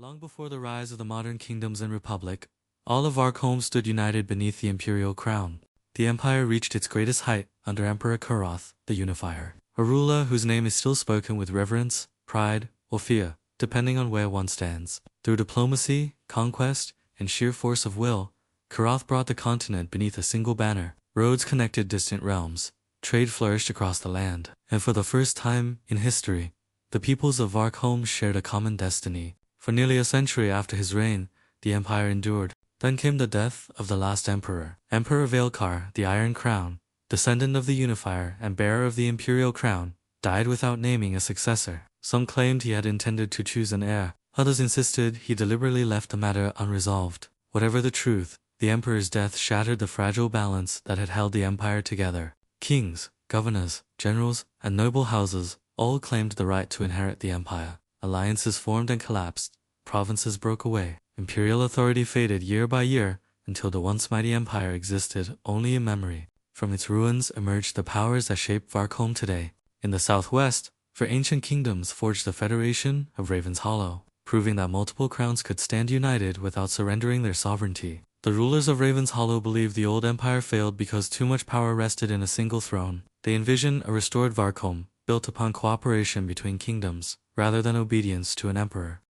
Long before the rise of the modern kingdoms and republic, all of Varkholm stood united beneath the imperial crown. The empire reached its greatest height under Emperor Kuroth, the Unifier, a ruler whose name is still spoken with reverence, pride, or fear, depending on where one stands. Through diplomacy, conquest, and sheer force of will, Kuroth brought the continent beneath a single banner. Roads connected distant realms, trade flourished across the land, and for the first time in history, the peoples of Varkholm shared a common destiny. For nearly a century after his reign, the empire endured. Then came the death of the last emperor. Emperor Varkholm, the Iron Crown, descendant of the Unifier and bearer of the imperial crown, died without naming a successor. Some claimed he had intended to choose an heir. Others insisted he deliberately left the matter unresolved. Whatever the truth, the emperor's death shattered the fragile balance that had held the empire together. Kings, governors, generals, and noble houses all claimed the right to inherit the empire. Alliances formed and collapsed. Provinces broke away. Imperial authority faded year by year until the once mighty empire existed only in memory. From its ruins emerged the powers that shape Varkholm today. In the southwest, for ancient kingdoms forged the Federation of Raven's Hollow, proving that multiple crowns could stand united without surrendering their sovereignty. The rulers of Raven's Hollow believed the old empire failed because too much power rested in a single throne. They envisioned a restored Varkholm, built upon cooperation between kingdoms, rather than obedience to an emperor.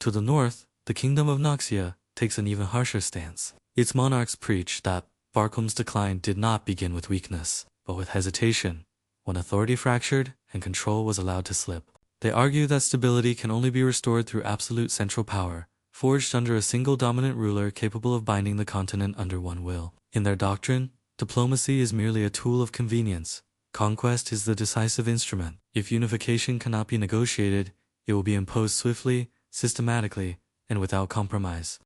To the north, the kingdom of Noxia takes an even harsher stance. Its monarchs preach that Varkholm's decline did not begin with weakness, but with hesitation, when authority fractured and control was allowed to slip. They argue that stability can only be restored through absolute central power, forged under a single dominant ruler capable of binding the continent under one will. In their doctrine, diplomacy is merely a tool of convenience. Conquest is the decisive instrument. If unification cannot be negotiated, it will be imposed swiftly, systematically, and without compromise.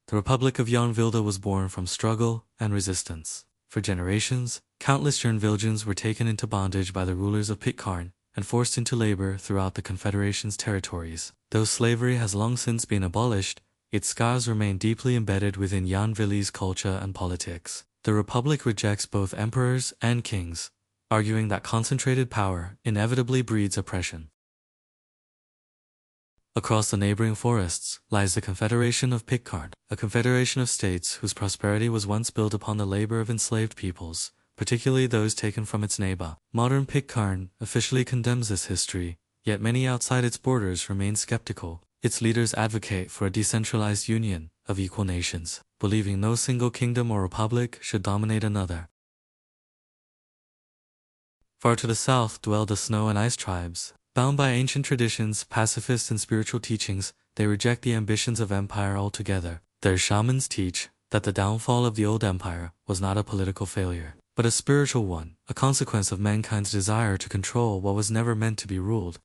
The Republic of Yarnvilda was born from struggle and resistance. For generations, countless Yarnvildans were taken into bondage by the rulers of Pitcairn and forced into labor throughout the Confederation's territories. Though slavery has long since been abolished, its scars remain deeply embedded within Yarnvili's culture and politics. The Republic rejects both emperors and kings, arguing that concentrated power inevitably breeds oppression. Across the neighboring forests lies the Confederation of Pitcairn, a confederation of states whose prosperity was once built upon the labor of enslaved peoples, particularly those taken from its neighbor. Modern Pitcairn officially condemns this history, yet many outside its borders remain skeptical. Its leaders advocate for a decentralized union of equal nations, believing no single kingdom or republic should dominate another. Far to the south dwell the Snow and Ice tribes. Bound by ancient traditions, pacifist and spiritual teachings, they reject the ambitions of empire altogether. Their shamans teach that the downfall of the old empire was not a political failure, but a spiritual one, a consequence of mankind's desire to control what was never meant to be ruled.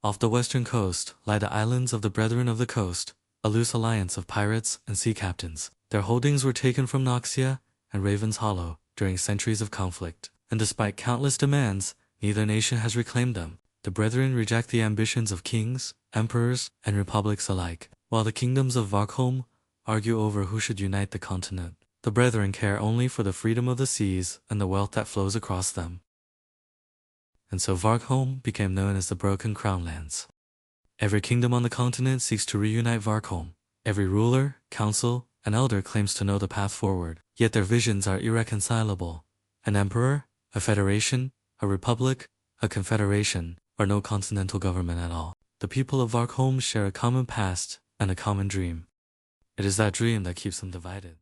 Off the western coast lie the islands of the Brethren of the Coast, a loose alliance of pirates and sea captains. Their holdings were taken from Noxia and Raven's Hollow during centuries of conflict, and despite countless demands, neither nation has reclaimed them. The Brethren reject the ambitions of kings, emperors, and republics alike, while the kingdoms of Varkholm argue over who should unite the continent. The Brethren care only for the freedom of the seas and the wealth that flows across them. And so Varkholm became known as the Broken Crown Lands. Every kingdom on the continent seeks to reunite Varkholm. Every ruler, council, and elder claims to know the path forward, yet their visions are irreconcilable. An emperor, a federation, a republic, a confederation, or no continental government at all. The people of Varkholm share a common past and a common dream. It is that dream that keeps them divided.